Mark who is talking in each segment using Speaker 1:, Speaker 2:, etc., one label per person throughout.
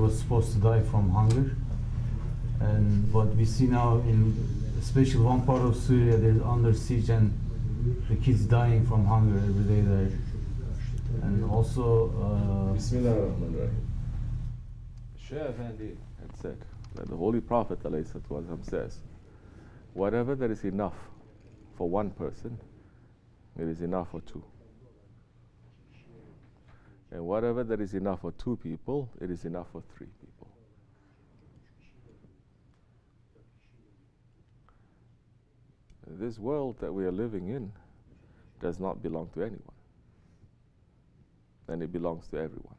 Speaker 1: was supposed to die from hunger. And what we see now in especially one part of Syria, there's under siege and the kids dying from hunger every day there. And also
Speaker 2: Shaykh Effendi had said that the Holy Prophet ﷺ says, whatever that is enough for one person, it is enough for two. And whatever that is enough for two people, it is enough for three people. This world that we are living in does not belong to anyone. And it belongs to everyone.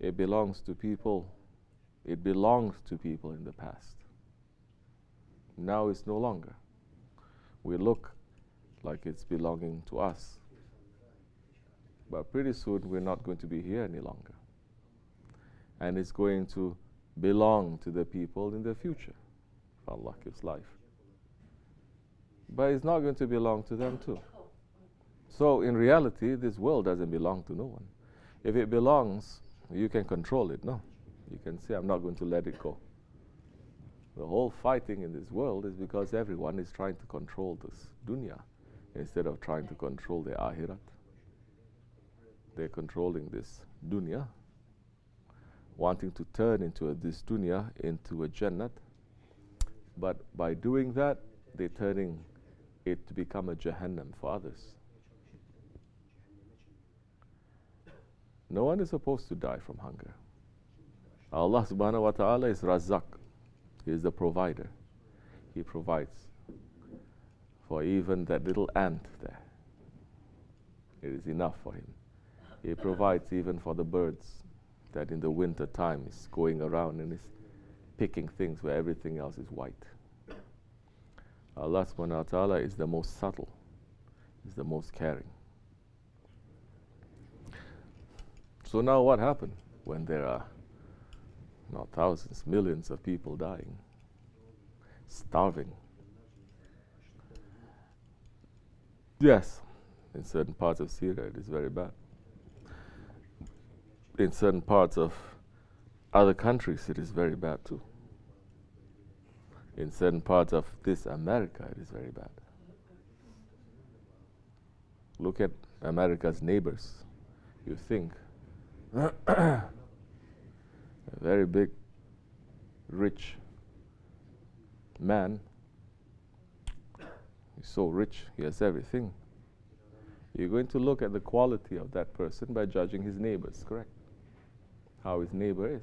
Speaker 2: It belongs to people. It belonged to people in the past. Now it's no longer. We look like it's belonging to us. But pretty soon we're not going to be here any longer. And it's going to belong to the people in the future, if Allah gives life. But it's not going to belong to them too. So in reality, this world doesn't belong to no one. If it belongs, you can control it, no? You can say, I'm not going to let it go. The whole fighting in this world is because everyone is trying to control this dunya instead of trying to control the akhirat. They're controlling this dunya, wanting to turn into this dunya into a jannat. But by doing that, they're turning it to become a jahannam for others. No one is supposed to die from hunger. Allah subhanahu wa ta'ala is Razzaq. He is the provider. He provides for even that little ant there. It is enough for him. He provides even for the birds that in the winter time is going around and is picking things where everything else is white. Allah subhanahu wa ta'ala is the most subtle, is the most caring. So now what happened when there are not thousands, millions of people dying, starving? Yes, in certain parts of Syria it is very bad. In certain parts of other countries it is very bad too. In certain parts of this America it is very bad. Look at America's neighbors. You think a very big, rich man, he's so rich, he has everything. You're going to look at the quality of that person by judging his neighbors, correct? How his neighbor is.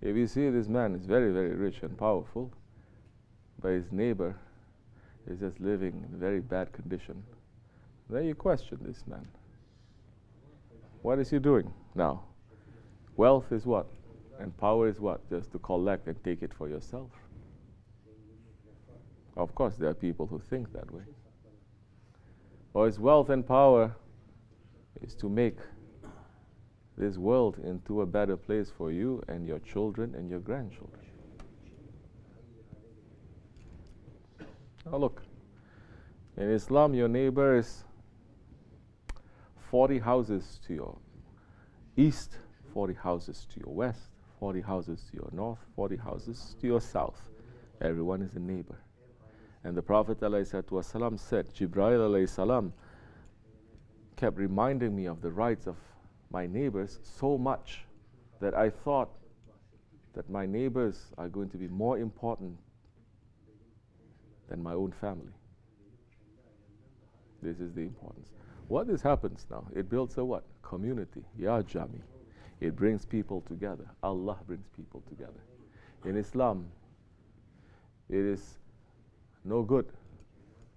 Speaker 2: If you see this man is very, very rich and powerful, but his neighbor is just living in a very bad condition, then you question this man. What is he doing now? Wealth is what? And power is what? Just to collect and take it for yourself. Of course, there are people who think that way. Or his wealth and power is to make this world into a better place for you and your children and your grandchildren. Now look, in Islam your neighbor is 40 houses to your east, 40 houses to your west, 40 houses to your north, 40 houses to your south. Everyone is a neighbor. And the Prophet ﷺ said, Jibreel ﷺ kept reminding me of the rights of my neighbors so much that I thought that my neighbors are going to be more important than my own family. This is the importance. What this happens now, it builds a what? Community. Ya Jami. It brings people together. Allah brings people together. In Islam, it is no good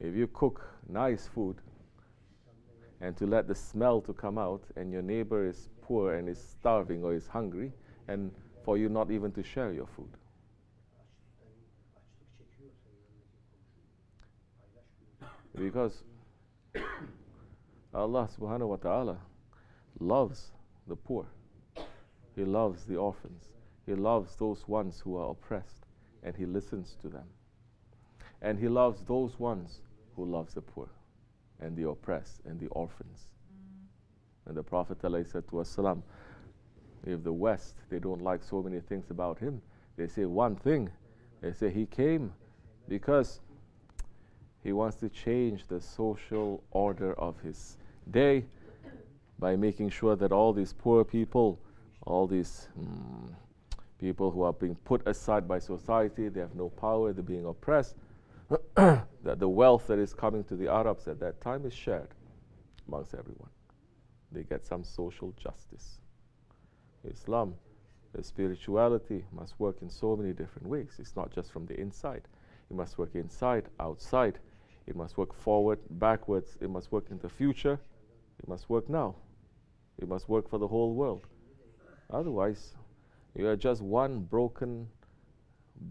Speaker 2: if you cook nice food and to let the smell to come out and your neighbor is poor and is starving or is hungry and for you not even to share your food. Because Allah subhanahu wa ta'ala loves the poor. He loves the orphans. He loves those ones who are oppressed and He listens to them. And He loves those ones who loves the poor and the oppressed and the orphans. And the Prophet ﷺ, if the West, they don't like so many things about him, they say one thing. They say he came because he wants to change the social order of his day by making sure that all these poor people, all these people who are being put aside by society, they have no power, they're being oppressed, that the wealth that is coming to the Arabs at that time is shared amongst everyone. They get some social justice. Islam, the spirituality must work in so many different ways. It's not just from the inside. It must work inside, outside. It must work forward, backwards. It must work in the future. It must work now. It must work for the whole world. Otherwise, you are just one broken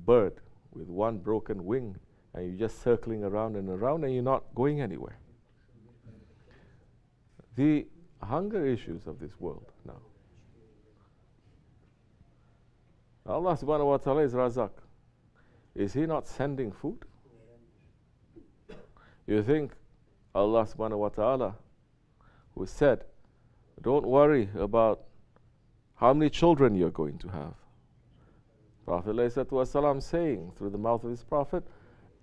Speaker 2: bird with one broken wing, and you're just circling around and around, and you're not going anywhere. The hunger issues of this world now. Allah subhanahu wa ta'ala is Razak. Is He not sending food? You think Allah subhanahu wa ta'ala, who said, don't worry about how many children you're going to have. Prophet ﷺ saying through the mouth of his Prophet,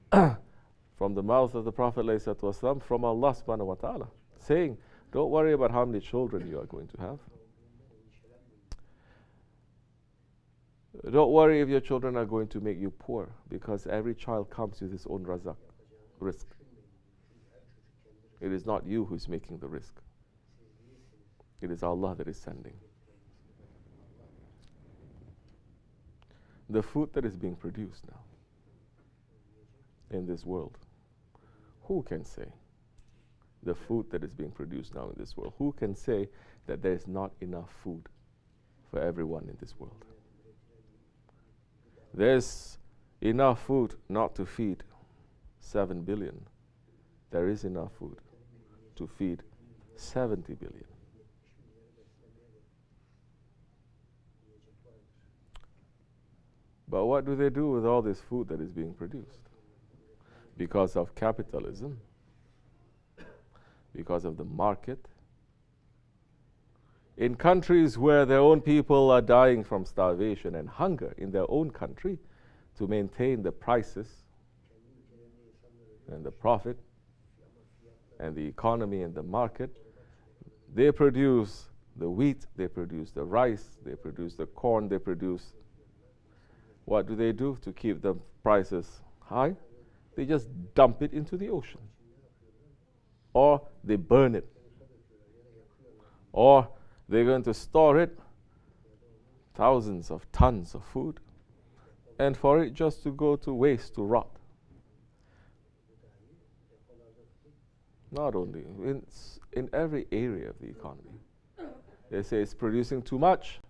Speaker 2: from the mouth of the Prophet ﷺ, from Allah subhanahu wa ta'ala, saying, don't worry about how many children you are going to have. Don't worry if your children are going to make you poor, because every child comes with his own razak, risk. It is not you who is making the risk. It is Allah that is sending. The food that is being produced now in this world, who can say? The food that is being produced now in this world, who can say that there is not enough food for everyone in this world? There's enough food not to feed 7 billion. There is enough food to feed 70 billion. But what do they do with all this food that is being produced? Because of capitalism, because of the market. In countries where their own people are dying from starvation and hunger in their own country, to maintain the prices and the profit and the economy and the market, they produce the wheat, they produce the rice, they produce the corn, they produce. What do they do to keep the prices high? They just dump it into the ocean, or they burn it, or they're going to store it, thousands of tons of food, and for it just to go to waste, to rot. Not only, in every area of the economy. They say it's producing too much,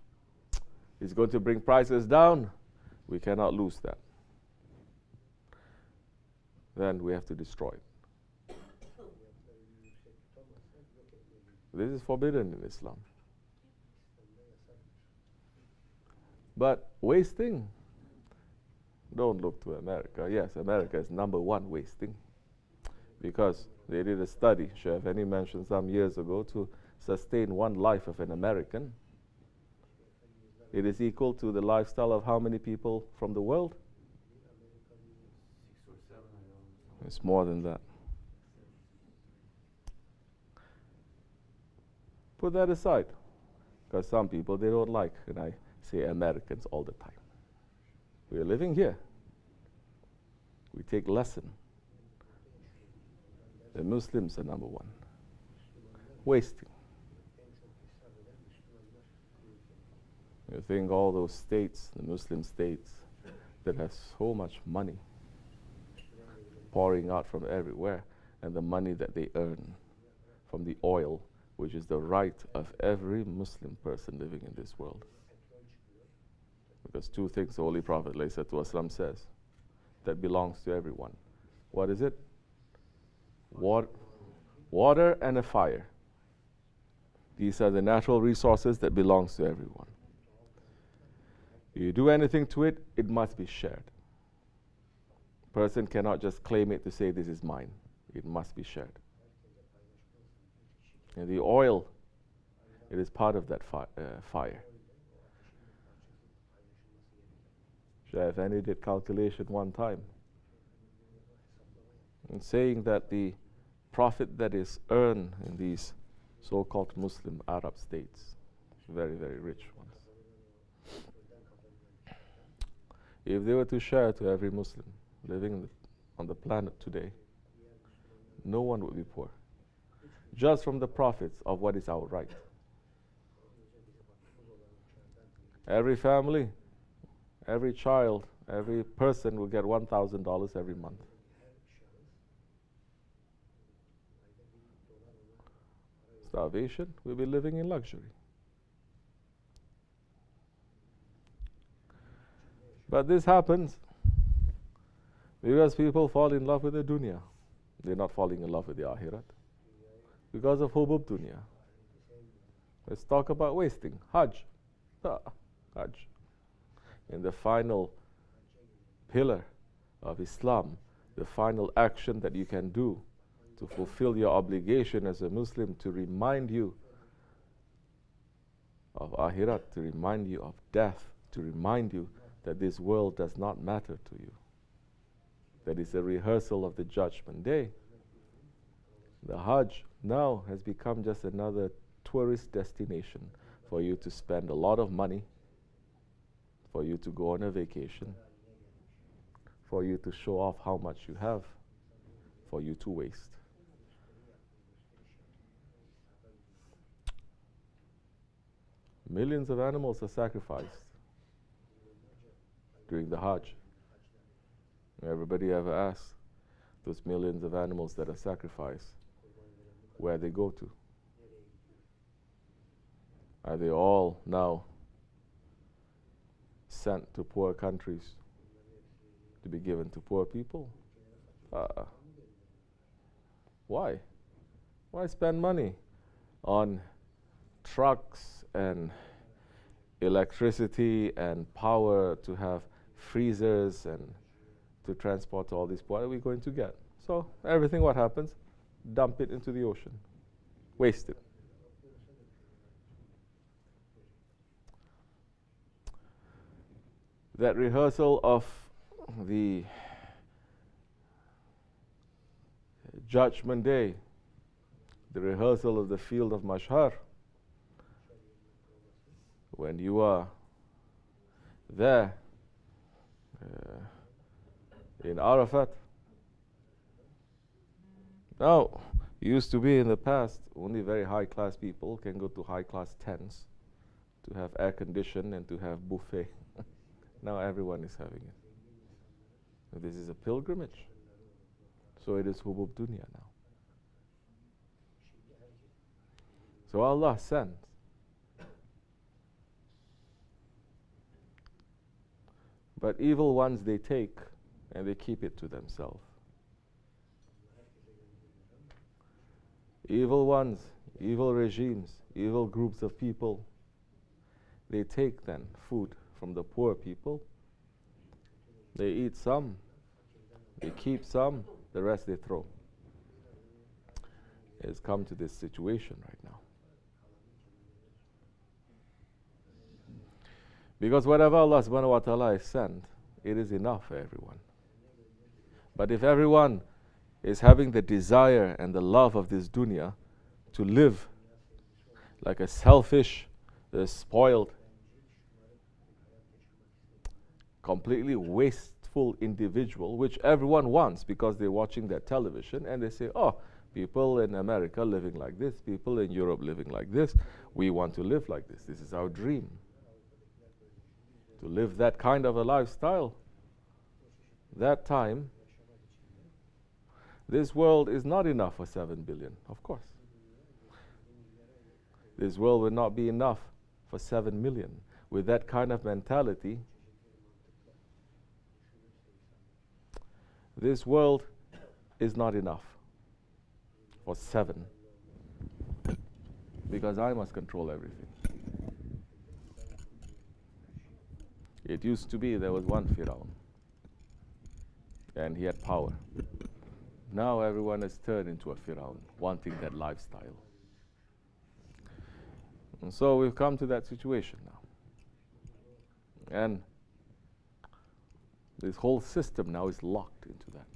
Speaker 2: it's going to bring prices down. We cannot lose that. Then we have to destroy it. This is forbidden in Islam. But wasting, don't look to America. Yes, America is number one wasting, because they did a study, Sheikh Fani mentioned some years ago, to sustain one life of an American. It is equal to the lifestyle of how many people from the world?
Speaker 1: 6 or 7, I don't know.
Speaker 2: It's more than that. Put that aside, because some people, they don't like, and I say Americans all the time. We are living here. We take lesson. The Muslims are number one. Wasting. You think all those states, the Muslim states, that have so much money pouring out from everywhere, and the money that they earn from the oil, which is the right of every Muslim person living in this world. Because two things the Holy Prophet ﷺ says that belongs to everyone. What is it? Water and a fire. These are the natural resources that belongs to everyone. You do anything to it, it must be shared. Person cannot just claim it to say this is mine. It must be shared. And the oil It is part of that fire. Shaykh Effendi did calculation one time, and saying that the profit that is earned in these so-called Muslim Arab states, very, very rich ones, if they were to share to every Muslim living on the planet today, no one would be poor, just from the profits of what is our right. Every family, every child, every person will get $1,000 every month. Starvation, we'll be living in luxury. But this happens because people fall in love with the dunya. They're not falling in love with the akhirat. Because of hubub dunya. Let's talk about wasting. Hajj. Hajj. And the final pillar of Islam, the final action that you can do to fulfill your obligation as a Muslim, to remind you of akhirat, to remind you of death, to remind you that this world does not matter to you. That is a rehearsal of the judgment day. The Hajj now has become just another tourist destination for you to spend a lot of money, for you to go on a vacation, for you to show off how much you have, for you to waste. Millions of animals are sacrificed during the Hajj. Everybody ever asks those millions of animals that are sacrificed, where they go to? Are they all now sent to poor countries to be given to poor people? Why? Why spend money on trucks and electricity and power to have freezers and to transport all this? What are we going to get? So everything, what happens? Dump it into the ocean. Waste it. That rehearsal of the Judgment Day, the rehearsal of the field of Mashhar, when you are there in Arafat. Now, it used to be in the past, only very high-class people can go to high-class tents to have air condition and to have buffet. Now everyone is having it. And this is a pilgrimage. So it is hubub dunya now. So Allah sends. But evil ones they take and they keep it to themselves. Evil ones, evil regimes, evil groups of people, they take then food from the poor people. They eat some, they keep some, the rest they throw. It's come to this situation right now. Because whatever Allah subhanahu wa ta'ala has sent, it is enough for everyone. But if everyone is having the desire and the love of this dunya to live like a selfish, spoiled, completely wasteful individual, which everyone wants because they're watching their television and they say, oh, people in America living like this, people in Europe living like this, we want to live like this. This is our dream. To live that kind of a lifestyle. That time, this world is not enough for 7 billion, of course. This world will not be enough for 7 million. With that kind of mentality, this world is not enough for 7. Because I must control everything. It used to be there was one Firaun, and he had power. Now everyone has turned into a Firaun, wanting that lifestyle. And so we've come to that situation now. And this whole system now is locked into that.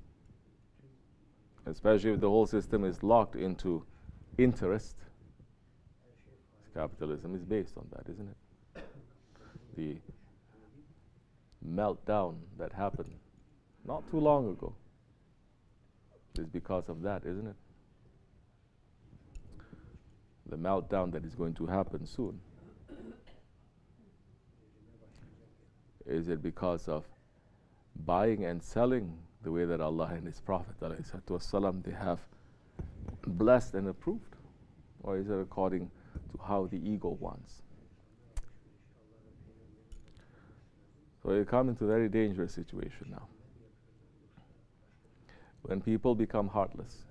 Speaker 2: Especially if the whole system is locked into interest. Capitalism is based on that, isn't it? The meltdown that happened not too long ago is because of that, isn't it? The meltdown that is going to happen soon. Is it because of buying and selling the way that Allah and His Prophet ﷺ, they have blessed and approved? Or is it according to how the ego wants? So you come into a very dangerous situation now. When people become heartless,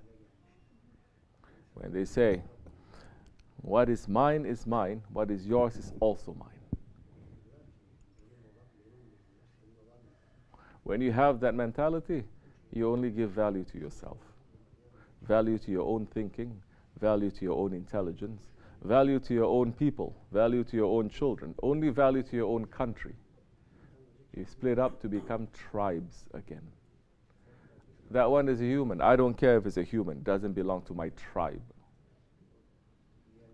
Speaker 2: when they say, what is mine, what is yours is also mine. When you have that mentality, you only give value to yourself, value to your own thinking, value to your own intelligence, value to your own people, value to your own children, only value to your own country. You split up to become tribes again. That one is a human. I don't care if it's a human. It doesn't belong to my tribe.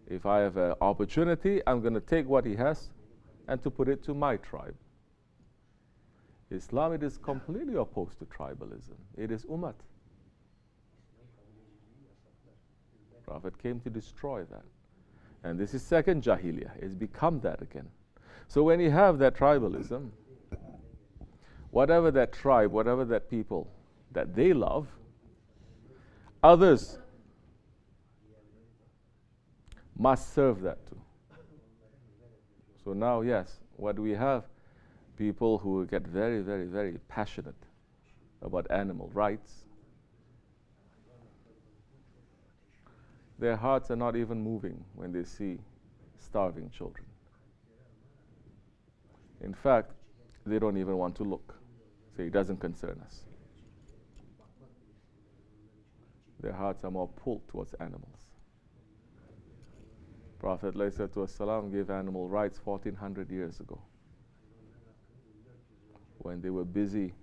Speaker 2: If I have an opportunity, I'm going to take what he has and to put it to my tribe. Islam, it is completely opposed to tribalism. It is umat. Prophet came to destroy that. And this is second Jahiliyyah. It's become that again. So when you have that tribalism, whatever that tribe, whatever that people that they love, others must serve that too. So now, yes, what do we have? People who get very, very, very passionate about animal rights. Their hearts are not even moving when they see starving children. In fact, they don't even want to look. Say, it doesn't concern us. Their hearts are more pulled towards animals. Prophet ﷺ gave animal rights 1400 years ago, when they were busy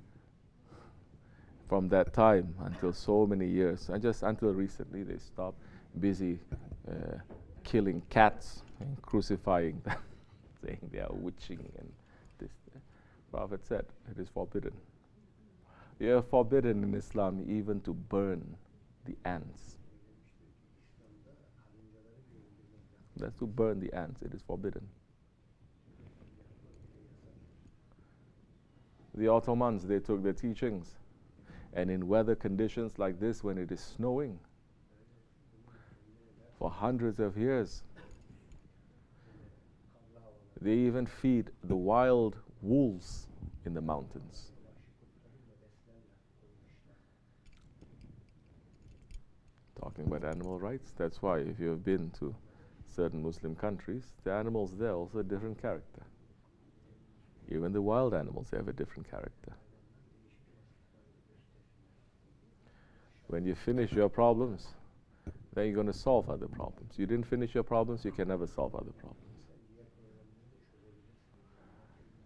Speaker 2: from that time until so many years, and just until recently they stopped busy killing cats and crucifying them, saying they are witching and this. Prophet said it is forbidden. You are forbidden in Islam even to burn the ants. That's to burn the ants. It is forbidden. The Ottomans, they took their teachings, and in weather conditions like this, when it is snowing, for hundreds of years, they even feed the wild wolves in the mountains. Talking about animal rights, that's why if you have been to certain Muslim countries, the animals there also a different character. Even the wild animals, they have a different character. When you finish your problems, then you're going to solve other problems. You didn't finish your problems, you can never solve other problems.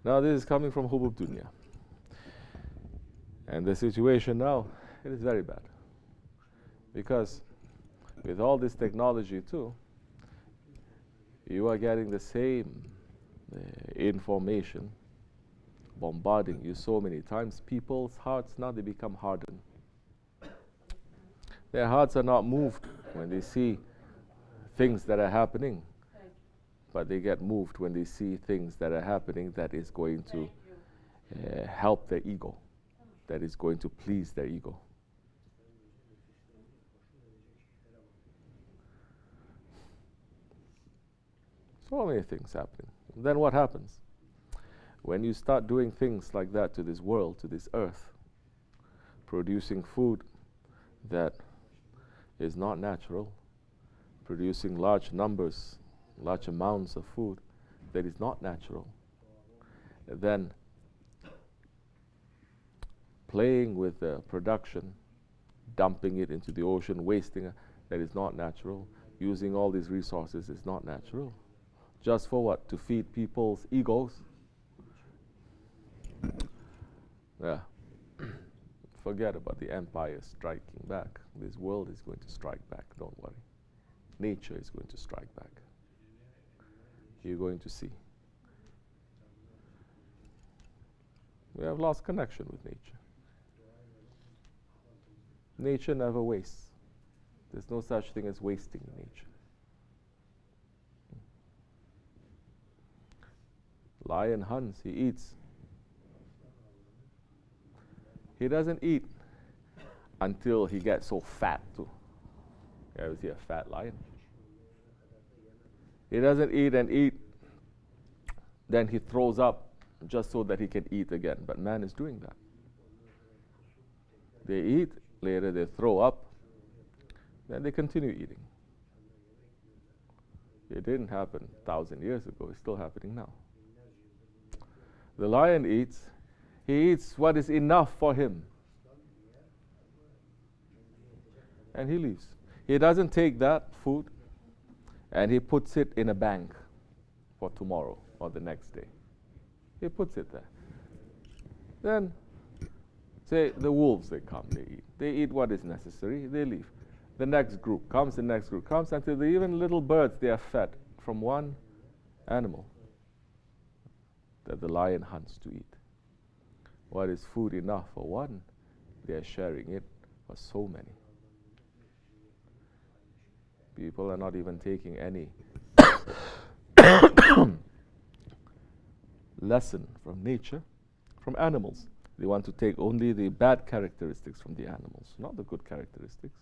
Speaker 2: Now this is coming from Hubub Dunya. And the situation now, it is very bad. Because with all this technology too, you are getting the same information bombarding you so many times. People's hearts now, they become hardened. Their hearts are not moved when they see things that are happening, but they get moved when they see things that are happening that is going to help their ego, that is going to please their ego. So many things happening. Then what happens? When you start doing things like that to this world, to this earth, producing food that is not natural, producing large numbers, large amounts of food that is not natural, then playing with the production, dumping it into the ocean, wasting it, that is not natural, using all these resources is not natural. Just for what? To feed people's egos? Yeah. Forget about the empire striking back. This world is going to strike back, don't worry. Nature is going to strike back. You're going to see. We have lost connection with nature. Nature never wastes. There's no such thing as wasting in nature. Lion hunts, he eats. He doesn't eat until he gets so fat too. You ever see a fat lion? He doesn't eat and eat, then he throws up just so that he can eat again. But man is doing that. They eat, later they throw up, then they continue eating. It didn't happen 1,000 years ago, it's still happening now. The lion eats, he eats what is enough for him. And he leaves. He doesn't take that food and he puts it in a bank for tomorrow or the next day. He puts it there. Then, say the wolves, they come, they eat. They eat what is necessary, they leave. The next group comes, until even little birds, they are fed from one animal that the lion hunts to eat. What is food enough for one, they are sharing it for so many. People are not even taking any lesson from nature, from animals. They want to take only the bad characteristics from the animals, not the good characteristics.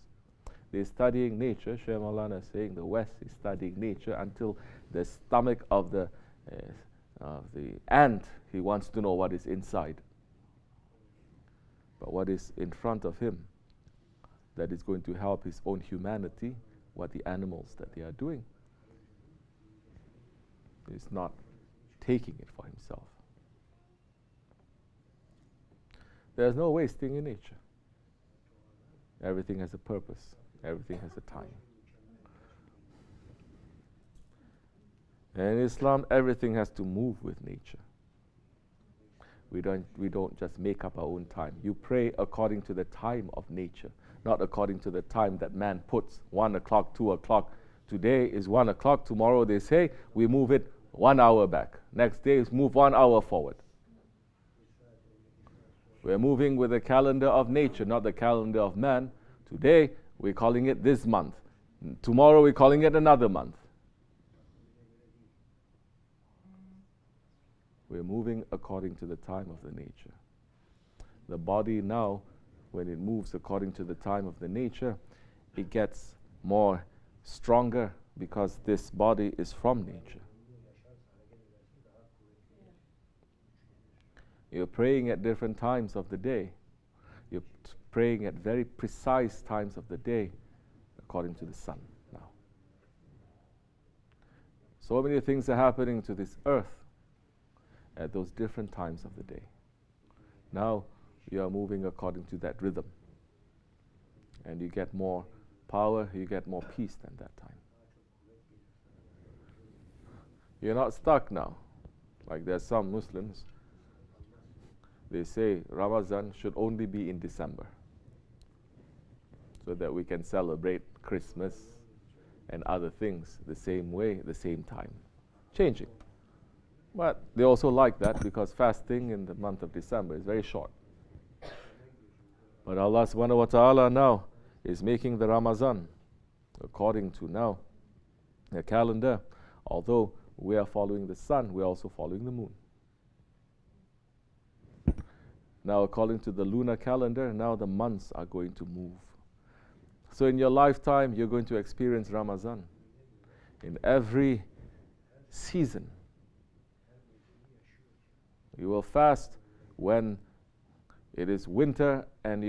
Speaker 2: They're studying nature. Shaykh Maulana is saying the West is studying nature until the stomach of the ant, he wants to know what is inside. But what is in front of him that is going to help his own humanity, what the animals that they are doing. He's not taking it for himself. There's no wasting in nature. Everything has a purpose. Everything has a time. And in Islam, everything has to move with nature. We don't just make up our own time. You pray according to the time of nature, not according to the time that man puts. 1 o'clock, 2 o'clock. Today is 1 o'clock. Tomorrow they say we move it 1 hour back. Next day is move 1 hour forward. We're moving with the calendar of nature, not the calendar of man. Today we're calling it this month. Tomorrow we're calling it another month. We're moving according to the time of the nature. The body now, when it moves according to the time of the nature, it gets more stronger because this body is from nature. You're praying at different times of the day. You're praying at very precise times of the day according to the sun now. So many things are happening to this earth at those different times of the day. Now you are moving according to that rhythm. And you get more power, you get more peace than that time. You're not stuck now. Like there's some Muslims, they say Ramadan should only be in December so that we can celebrate Christmas and other things the same way, the same time. Changing. But they also like that because fasting in the month of December is very short. But Allah subhanahu wa ta'ala now is making the Ramadan according to now the calendar. Although we are following the sun, we are also following the moon. Now according to the lunar calendar, now the months are going to move. So in your lifetime, you're going to experience Ramadan. In every season, you will fast when it is winter and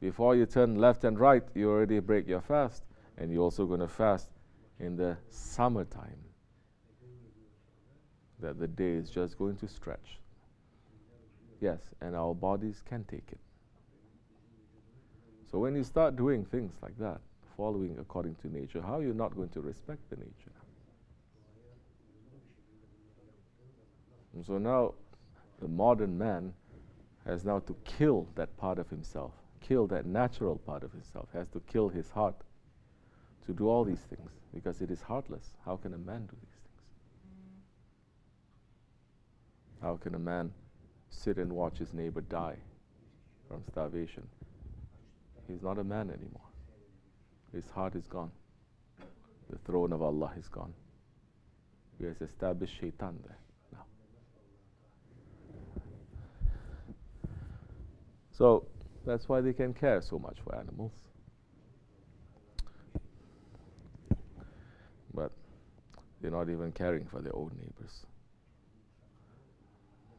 Speaker 2: before you turn left and right, you already break your fast. And you're also going to fast in the summertime, that the day is just going to stretch. Yes, and our bodies can take it. So when you start doing things like that, following according to nature, how are you not going to respect the nature? And so now the modern man has now to kill that part of himself, kill that natural part of himself, has to kill his heart to do all these things, because it is heartless. How can a man do these things? How can a man sit and watch his neighbor die from starvation? He's not a man anymore. His heart is gone. The throne of Allah is gone. He has established shaitan there now. So that's why they can care so much for animals. But they're not even caring for their own neighbors.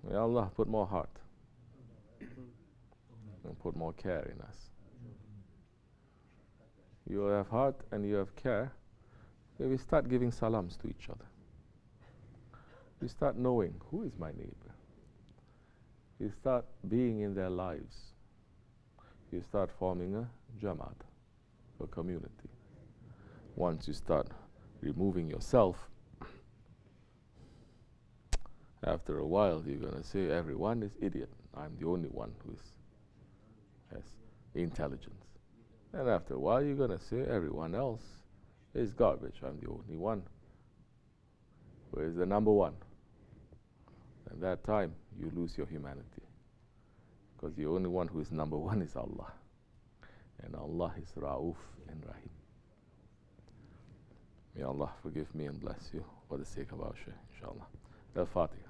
Speaker 2: May Allah put more heart and put more care in us. You have heart and you have care. We start giving salams to each other. You start knowing who is my neighbor. You start being in their lives. You start forming a jamaat, a community. Once you start removing yourself, after a while you're going to say everyone is idiot. I'm the only one who has intelligence. And after a while you're going to say everyone else is garbage. I'm the only one who is the number one. At that time you lose your humanity, because the only one who is number one is Allah, and Allah is Ra'uf and Rahim. May Allah forgive me and bless you for the sake of our Shaykh, inshallah. Al-Fatiha.